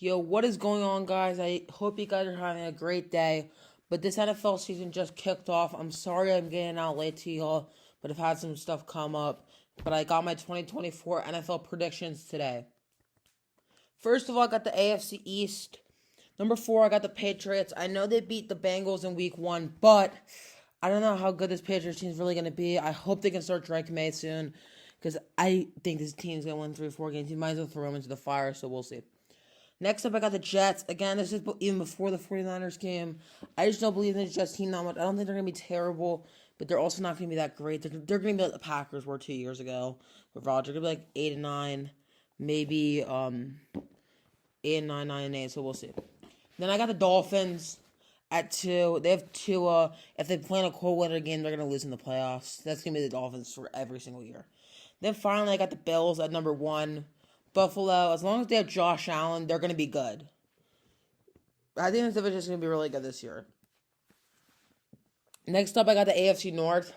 Yo, what is going on, guys? I hope you guys are having a great day. But this NFL season just kicked off. I'm sorry I'm getting out late to y'all, but I've had some stuff come up. But I got my 2024 NFL predictions today. First of all, I got the AFC East. Number 4, I got the Patriots. I know they beat the Bengals in week 1, but I don't know how good this Patriots team is really going to be. I hope they can start Drake May soon because I think this team's going to win 3 or 4 games. You might as well throw him into the fire, so we'll see. Next up, I got the Jets. Again, this is even before the 49ers game. I just don't believe in the Jets team that much. I don't think they're going to be terrible, but they're also not going to be that great. They're going to be like the Packers were 2 years ago with Rodgers. They're going to be like 8 and 9, maybe 8 and 9, 9 and 8. So we'll see. Then I got the Dolphins at 2. They have 2. If they play in a cold weather game, they're going to lose in the playoffs. That's going to be the Dolphins for every single year. Then finally, I got the Bills at number 1. Buffalo, as long as they have Josh Allen, they're going to be good. I think this division is going to be really good this year. Next up, I got the AFC North.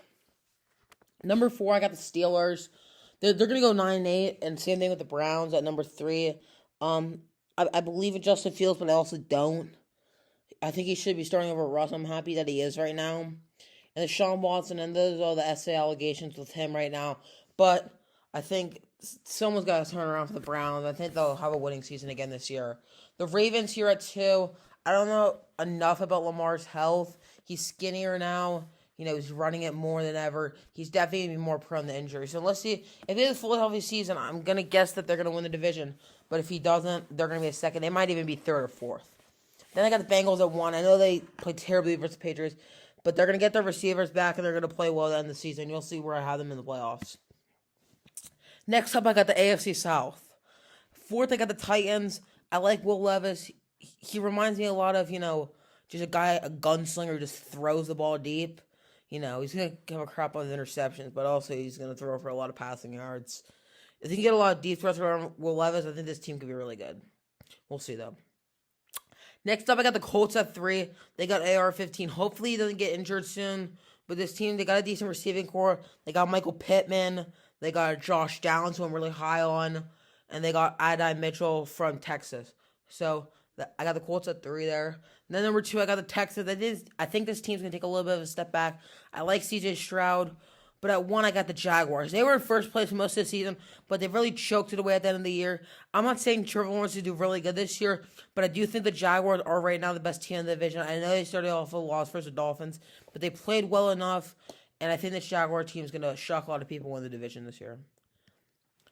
Number 4, I got the Steelers. They're going to go 9-8, and same thing with the Browns at number 3. I believe in Justin Fields, but I also don't. I think he should be starting over Russ. I'm happy that he is right now. And the Sean Watson, and those are the SA allegations with him right now. But I think someone's got to turn around for the Browns. I think they'll have a winning season again this year. The Ravens here at 2. I don't know enough about Lamar's health. He's skinnier now. He's running it more than ever. He's definitely going to be more prone to injury. So let's see. If they have a full healthy season, I'm going to guess that they're going to win the division. But if he doesn't, they're going to be a second. They might even be 3rd or 4th. Then I got the Bengals at 1. I know they played terribly versus the Patriots, but they're going to get their receivers back, and they're going to play well at the end of the season. You'll see where I have them in the playoffs. Next up, I got the AFC South. 4th, I got the Titans. I like Will Levis. He reminds me a lot of, just a guy, a gunslinger who just throws the ball deep. He's going to give a crap on the interceptions, but also he's going to throw for a lot of passing yards. If he can get a lot of deep threats around Will Levis, I think this team could be really good. We'll see, though. Next up, I got the Colts at 3. They got AR-15. Hopefully he doesn't get injured soon. But this team, they got a decent receiving core. They got Michael Pittman. They got Josh Downs, who I'm really high on. And they got Adai Mitchell from Texas. So I got the Colts at 3 there. And then number 2, I got the Texans. I think this team's going to take a little bit of a step back. I like CJ Stroud. But at 1, I got the Jaguars. They were in first place most of the season, but they really choked it away at the end of the year. I'm not saying Trevor Lawrence to do really good this year, but I do think the Jaguars are right now the best team in the division. I know they started off with a loss versus the Dolphins, but they played well enough, and I think this Jaguar team is going to shock a lot of people in the division this year.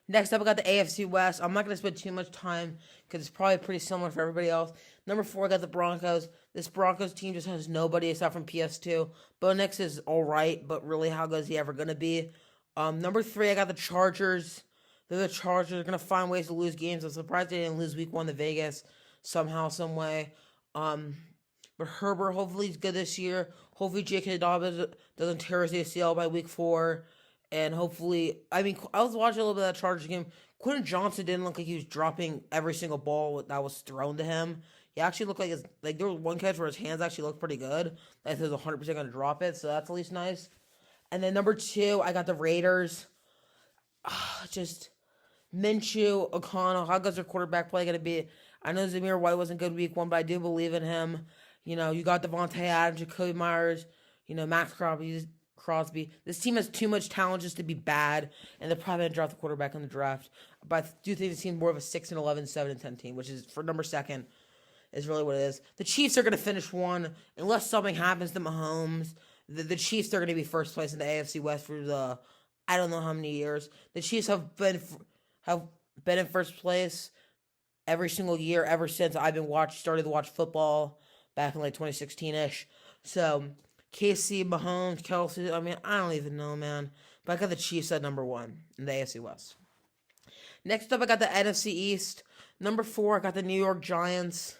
Next up, I got the AFC West. I'm not going to spend too much time because it's probably pretty similar for everybody else. Number 4, I got the Broncos. This Broncos team just has nobody aside from PS2. Bo Nix is all right, but really, how good is he ever going to be? Number 3, I got the Chargers. They're the Chargers. They're going to find ways to lose games. I'm surprised they didn't lose week 1 to Vegas somehow, some way. But Herbert, hopefully, he's good this year. Hopefully, J.K. Dobbins doesn't tear his ACL by week 4. And hopefully, I was watching a little bit of that Chargers game. Quentin Johnson didn't look like he was dropping every single ball that was thrown to him. He actually looked like there was one catch where his hands actually looked pretty good. Like he was 100% going to drop it, so that's at least nice. And then number 2, I got the Raiders. Just Minshew, O'Connell, how good's their quarterback play going to be? I know Zamir White wasn't good week 1, but I do believe in him. You got Devontae Adams, Jacoby Myers, Max Crosby. This team has too much talent just to be bad, and they're probably going to draft the quarterback in the draft. But I do think this team more of a 6-11, 7-10 team, which is for number 2 is really what it is. The Chiefs are going to finish 1 unless something happens to Mahomes. The Chiefs are going to be first place in the AFC West for the I don't know how many years. The Chiefs have been in first place every single year ever since I've been started to watch football back in like 2016ish. So KC, Mahomes, Kelsey, I don't even know, man. But I got the Chiefs at number 1 in the AFC West. Next up, I got the NFC East. Number 4, I got the New York Giants.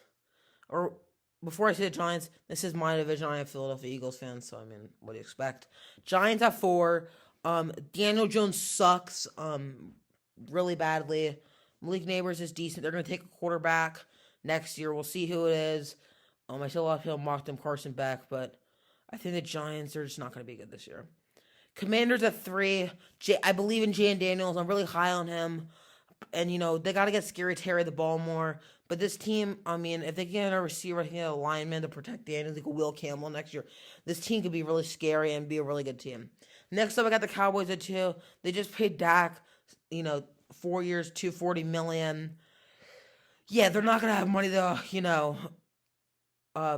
Or, before I say the Giants, this is my division. I am a Philadelphia Eagles fan, so, what do you expect? Giants at 4. Daniel Jones sucks really badly. Malik Neighbors is decent. They're going to take a quarterback next year. We'll see who it is. I see a lot of people mocked him, Carson Beck, but I think the Giants are just not going to be good this year. Commanders at 3. I believe in Jay Daniels. I'm really high on him. And, they got to get Scary Terry the ball more. But this team, I mean, if they get a receiver, I think a lineman to protect Daniels, like a Will Campbell next year, this team could be really scary and be a really good team. Next up, I got the Cowboys at 2. They just paid Dak, 4 years, $240 million. Yeah, they're not gonna have money to,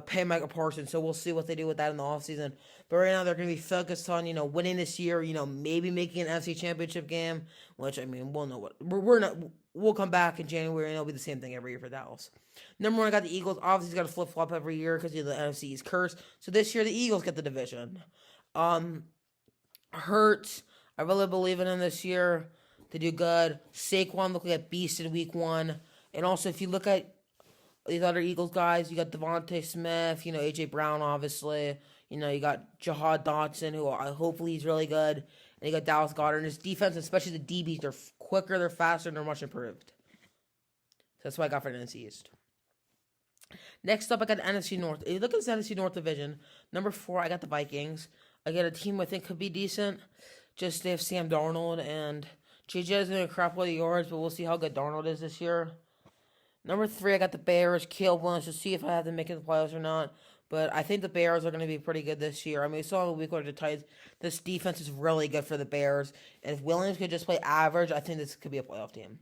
pay Michael Parsons, so we'll see what they do with that in the offseason. But right now, they're going to be focused on, winning this year, maybe making an NFC Championship game, which, I mean, we'll know what. We're not. We'll come back in January, and it'll be the same thing every year for Dallas. Number 1, I got the Eagles. Obviously, got to flip-flop every year because the NFC is cursed. So this year, the Eagles get the division. Hurts, I really believe in him this year to do good. Saquon looked like a beast in week 1. And also, if you look at these other Eagles guys, you got Devontae Smith, A.J. Brown, obviously. You got Jahad Dotson, who hopefully he's really good. And you got Dallas Goedert. And his defense, especially the DBs, they're quicker, they're faster, and they're much improved. So that's what I got for the NFC East. Next up, I got the NFC North. If you look at this NFC North division, number 4, I got the Vikings. I got a team I think could be decent. Just they have Sam Darnold, and JJ is going to crap with the yards, but we'll see how good Darnold is this year. Number 3, I got the Bears. Caleb Williams to see if I have them making the playoffs or not. But I think the Bears are going to be pretty good this year. I mean, we saw in the week 1 of the Titans. This defense is really good for the Bears. And if Williams could just play average, I think this could be a playoff team.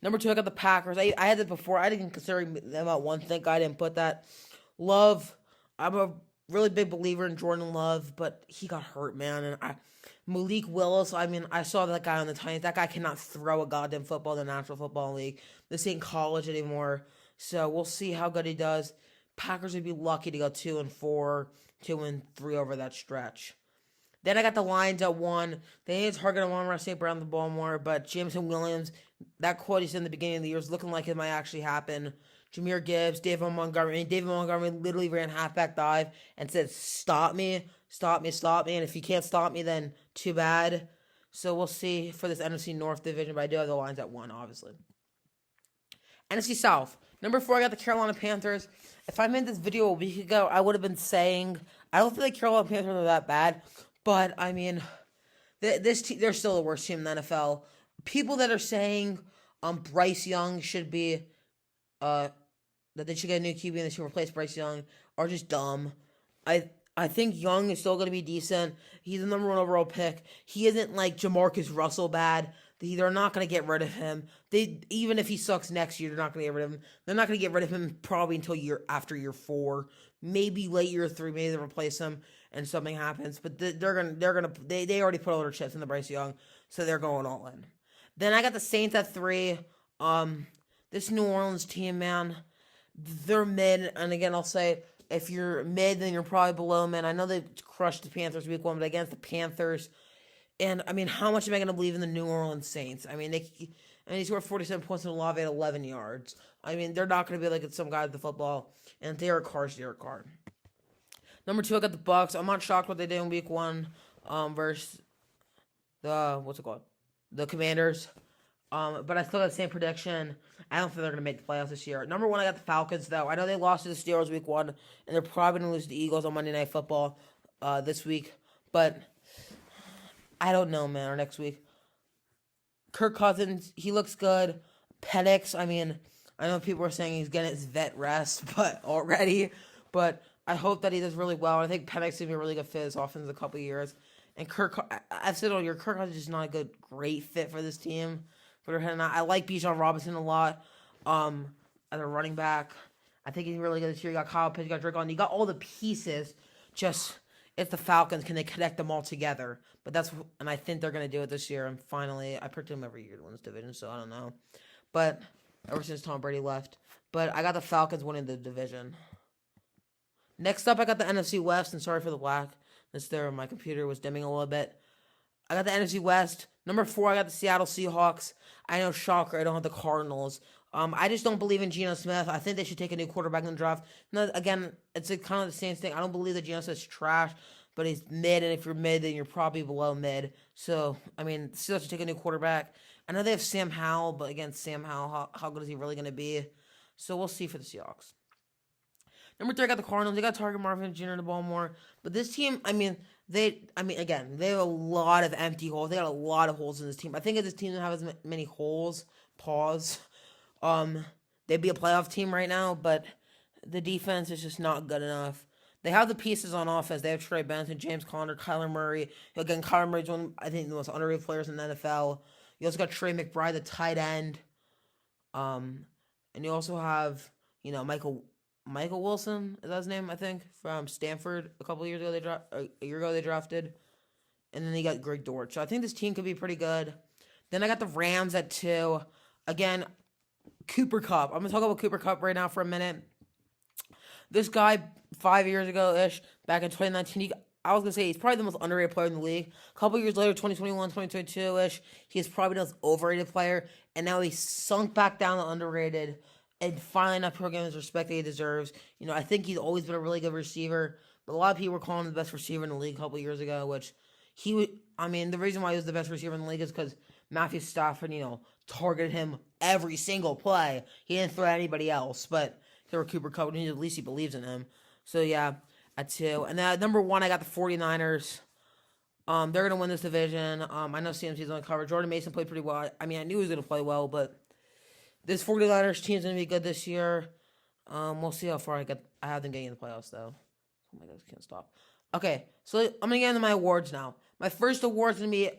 Number 2, I got the Packers. I had it before. I didn't consider them at 1. Thank God I didn't put that. Love. I'm a really big believer in Jordan Love, but he got hurt, man. And Malik Willis, I mean, I saw that guy on the Titans. That guy cannot throw a goddamn football in the National Football League. This ain't college anymore. So we'll see how good he does. Packers would be lucky to go 2-4, 2-3 over that stretch. Then I got the Lions at 1. They ain't targeting Amon-Ra St. Brown the ball more, but Jameson Williams, that quote he said in the beginning of the year is looking like it might actually happen. Jahmyr Gibbs, David Montgomery. And David Montgomery literally ran halfback dive and said, stop me, stop me, stop me. And if you can't stop me, then too bad. So we'll see for this NFC North division, but I do have the Lions at 1, obviously. NFC South. Number 4, I got the Carolina Panthers. If I made this video a week ago, I would have been saying, I don't think the Carolina Panthers are that bad. But, I mean, they're still the worst team in the NFL. People that are saying Bryce Young should be, that they should get a new QB and they should replace Bryce Young are just dumb. I think Young is still going to be decent. He's the number 1 overall pick. He isn't like Jamarcus Russell bad. They're not going to get rid of him. Even if he sucks next year, they're not going to get rid of him. They're not going to get rid of him probably until after year 4, maybe late year 3. Maybe they replace him and something happens. But they already put all their chips in the Bryce Young, so they're going all in. Then I got the Saints at 3. This New Orleans team, man, they're mid. And again, I'll say if you're mid, then you're probably below mid. I know they crushed the Panthers week 1, but against the Panthers. And, I mean, how much am I going to believe in the New Orleans Saints? I mean, he scored 47 points in the Olave at 11 yards. I mean, they're not going to be like some guy at the football. And Derek Carr's Derek Carr. Number 2, I got the Bucks. I'm not shocked what they did in week 1 versus the Commanders. But I still got the same prediction. I don't think they're going to make the playoffs this year. Number 1, I got the Falcons, though. I know they lost to the Steelers week 1, and they're probably going to lose to the Eagles on Monday Night Football this week. But I don't know, man, or next week. Kirk Cousins, he looks good. Penix, I mean, I know people are saying he's getting his vet rest but I hope that he does really well. I think Penix is going to be a really good fit his offense in a couple of years. And I've said all year, Kirk Cousins is just not a great fit for this team. I like Bijan Robinson a lot as a running back. I think he's really good this year. You got Kyle Pitts, you got Drake on. You got all the pieces. Just, it's the Falcons. Can they connect them all together? And I think they're going to do it this year. And finally, I picked them every year to win this division, so I don't know. But ever since Tom Brady left. But I got the Falcons winning the division. Next up, I got the NFC West. And sorry for the blackness there. My computer was dimming a little bit. I got the NFC West. Number 4, I got the Seattle Seahawks. I know, shocker, I don't have the Cardinals. I just don't believe in Geno Smith. I think they should take a new quarterback in the draft. No, again, it's kind of the same thing. I don't believe that Geno Smith's trash, but he's mid, and if you're mid, then you're probably below mid. So, I mean, Seahawks should take a new quarterback. I know they have Sam Howell, but again, Sam Howell, how good is he really going to be? So we'll see for the Seahawks. Number 3, I got the Cardinals. They got Target Marvin Jr. to Baltimore. But this team, again, they have a lot of empty holes. They got a lot of holes in this team. I think if this team didn't have as many holes, they they'd be a playoff team right now, but the defense is just not good enough. They have the pieces on offense. They have Trey Benson, James Conner, Kyler Murray. Again, Kyler Murray's one, I think, the most underrated players in the NFL. You also got Trey McBride, the tight end. And you also have, Michael Wilson, is that his name, I think, from Stanford a couple of years ago. A year ago they drafted. And then they got Greg Dortch. So I think this team could be pretty good. Then I got the Rams at 2. Again, Cooper Kupp. I'm going to talk about Cooper Kupp right now for a minute. This guy, 5 years ago-ish, back in 2019, I was going to say he's probably the most underrated player in the league. A couple years later, 2021, 2022-ish, he's probably the most overrated player. And now he's sunk back down to underrated and finally not getting his respect that he deserves. I think he's always been a really good receiver. But a lot of people were calling him the best receiver in the league a couple years ago, which the reason why he was the best receiver in the league is because Matthew Stafford, targeted him every single play. He didn't throw at anybody else, but there were Cooper Kupp, and at least he believes in him. So, yeah, at 2. And then at number 1, I got the 49ers. They're going to win this division. I know CMC's on the cover. Jordan Mason played pretty well. I knew he was going to play well, but this 49ers team's going to be good this year. We'll see how far I have them getting in the playoffs, though. Oh, my God, I can't stop. Okay, so I'm going to get into my awards now. My first award is going to be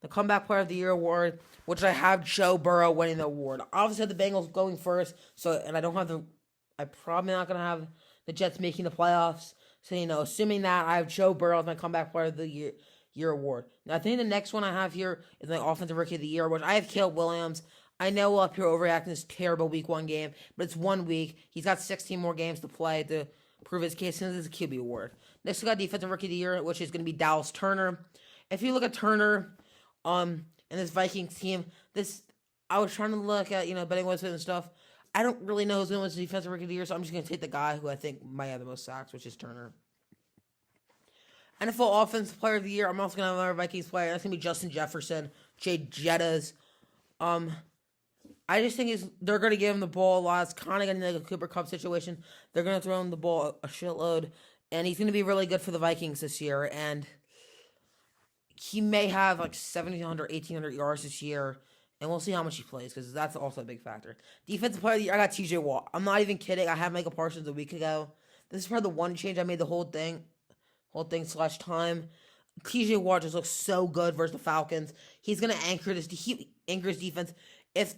the Comeback Player of the Year award, which I have Joe Burrow winning the award. I obviously have the Bengals going first, and I'm probably not going to have the Jets making the playoffs. So, assuming that, I have Joe Burrow as my Comeback Player of the Year award. Now, I think the next one I have here is my Offensive Rookie of the Year, which I have Caleb Williams. I know we'll up here overreacting this terrible Week 1 game, but it's 1 week. He's got 16 more games to play to prove his case, and this is a QB award. Next, we got Defensive Rookie of the Year, which is going to be Dallas Turner. If you look at Turner, and this Vikings team, I was trying to look at, betting websites and stuff. I don't really know who's going to win the Defensive Rookie of the Year, so I'm just going to take the guy who I think might have the most sacks, which is Turner. NFL Offensive Player of the Year, I'm also going to have another Vikings player. That's going to be Justin Jefferson, Jay Jettas. I just think they're going to give him the ball a lot. It's kind of going to be like a Cooper Kupp situation. They're going to throw him the ball a shitload, and he's going to be really good for the Vikings this year, and he may have like 1,700, 1,800 yards this year, and we'll see how much he plays, because that's also a big factor. Defensive Player of the Year, I got TJ Watt. I'm not even kidding. I had Michael Parsons a week ago. This is probably the one change I made the whole thing / time. TJ Watt just looks so good versus the Falcons. He's going to anchor his defense. If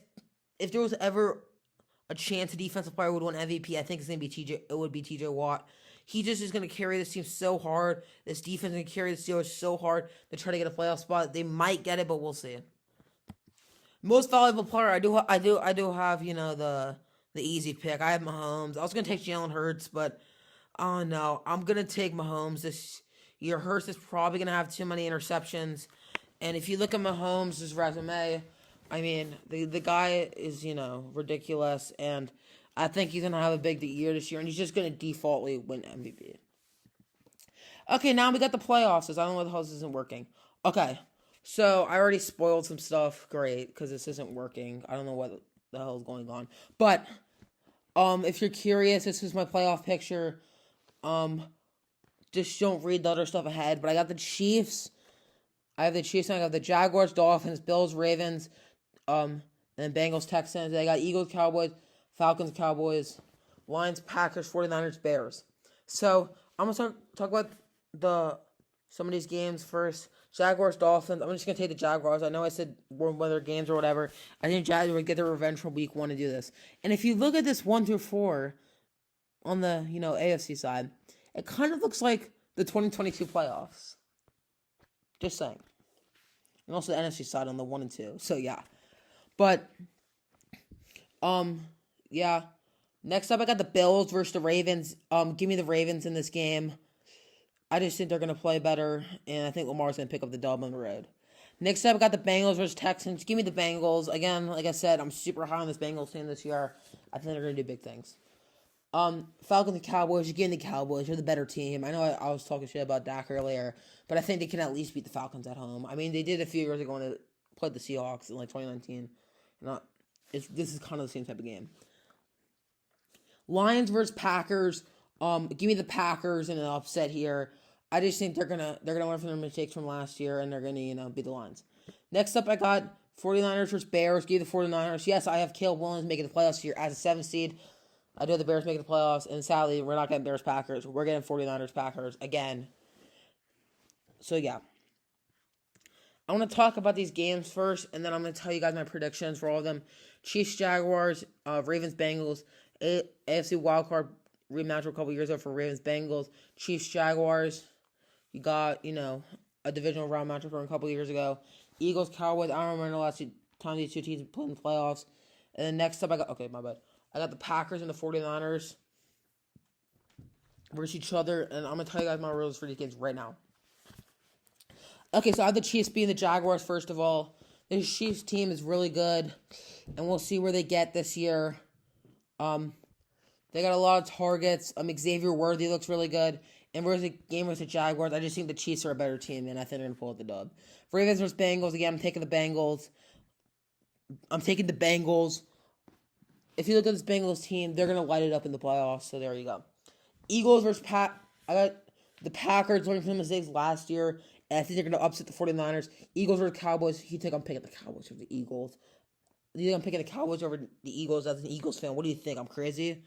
there was ever a chance a defensive player would win MVP, I think it's going to be it would be TJ Watt. He just is going to carry this team so hard. This defense is going to carry the Steelers so hard to try to get a playoff spot. They might get it, but we'll see. Most valuable player, I do have, the easy pick. I have Mahomes. I was going to take Jalen Hurts, but oh no, I'm going to take Mahomes this year. Hurts is probably going to have too many interceptions. And if you look at Mahomes' resume, the guy is, ridiculous, and I think he's going to have a big year this year, and he's just going to defaultly win MVP. Okay, now we got the playoffs, because I don't know why the hell this isn't working. Okay, so I already spoiled some stuff. Great, because this isn't working. I don't know what the hell is going on. But, if you're curious, this is my playoff picture. Just don't read the other stuff ahead, but I got the Chiefs. I have the Chiefs, and I got the Jaguars, Dolphins, Bills, Ravens, and then Bengals, Texans. I got Eagles, Cowboys, Falcons, Cowboys, Lions, Packers, 49ers, Bears. So I'm going to talk about some of these games first. Jaguars, Dolphins. I'm just going to take the Jaguars. I know I said warm weather games or whatever. I think Jaguars would get their revenge from week 1 to do this. And if you look at this 1 through 4 on the, AFC side, it kind of looks like the 2022 playoffs. Just saying. And also the NFC side on the 1 and 2. So, yeah. But, yeah. Next up, I got the Bills versus the Ravens. Give me the Ravens in this game. I just think they're going to play better, and I think Lamar's going to pick up the dub on the road. Next up, I got the Bengals versus Texans. Give me the Bengals. Again, like I said, I'm super high on this Bengals team this year. I think they're going to do big things. Falcons and Cowboys. You give me the Cowboys. You're the better team. I know I was talking shit about Dak earlier, but I think they can at least beat the Falcons at home. They did a few years ago when they played the Seahawks in 2019. This is kind of the same type of game. Lions versus Packers. Give me the Packers in an upset here. I just think they're gonna learn from their mistakes from last year, and they're gonna beat the Lions. Next up, I got 49ers versus Bears. Give the 49ers. Yes, I have Caleb Williams making the playoffs here as a 7th seed. I do have the Bears making the playoffs, and sadly, we're not getting Bears-Packers. We're getting 49ers-Packers again. So, yeah. I want to talk about these games first, and then I'm going to tell you guys my predictions for all of them. Chiefs-Jaguars, Ravens-Bengals, AFC wildcard rematch a couple years ago for Ravens-Bengals. Chiefs-Jaguars, you got, a divisional round matchup from a couple years ago. Eagles-Cowboys, I don't remember the last time these two teams played in the playoffs. And then next up, I got the Packers and the 49ers versus each other, and I'm going to tell you guys my rules for these games right now. Okay, so I have the Chiefs beating the Jaguars, first of all. This Chiefs team is really good, and we'll see where they get this year. They got a lot of targets. Xavier Worthy looks really good. And versus the game versus the Jaguars, I just think the Chiefs are a better team, and I think they're going to pull out the dub. Ravens versus Bengals, again, I'm taking the Bengals. If you look at this Bengals team, they're going to light it up in the playoffs, so there you go. Eagles versus I got the Packers learning from the mistakes last year, and I think they're going to upset the 49ers. Eagles versus Cowboys, you think I'm picking the Cowboys over the Eagles? You think I'm picking the Cowboys over the Eagles as an Eagles fan? What do you think? I'm crazy?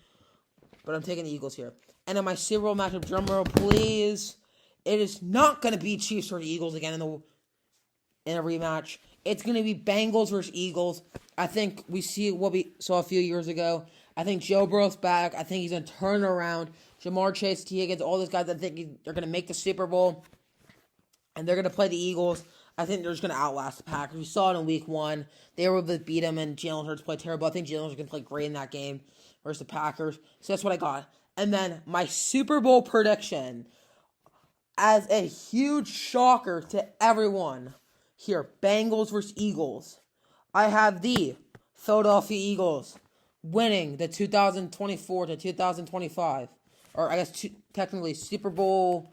But I'm taking the Eagles here. And in my Super Bowl matchup, drumroll, please. It is not going to be Chiefs or the Eagles again in a rematch. It's going to be Bengals versus Eagles. I think we see what we saw a few years ago. I think Joe Burrow's back. I think he's going to turn around. Jamar Chase, T. Higgins, all those guys, I think they're going to make the Super Bowl. And they're going to play the Eagles. I think they're just going to outlast the Packers. We saw it in Week 1. They were able to beat them, and Jalen Hurts played terrible. I think Jalen Hurts is going to play great in that game versus the Packers. So that's what I got. And then my Super Bowl prediction, as a huge shocker to everyone here, Bengals versus Eagles. I have the Philadelphia Eagles winning the 2024 to 2025, or I guess technically Super Bowl.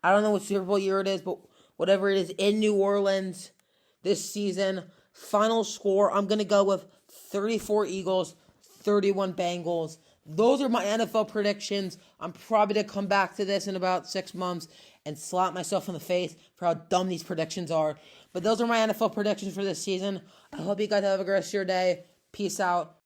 I don't know what Super Bowl year it is, but whatever it is, in New Orleans this season. Final score, I'm going to go with 34 Eagles, 31 Bengals. Those are my NFL predictions. I'm probably going to come back to this in about 6 months and slap myself in the face for how dumb these predictions are. But those are my NFL predictions for this season. I hope you guys have a great rest of your day. Peace out.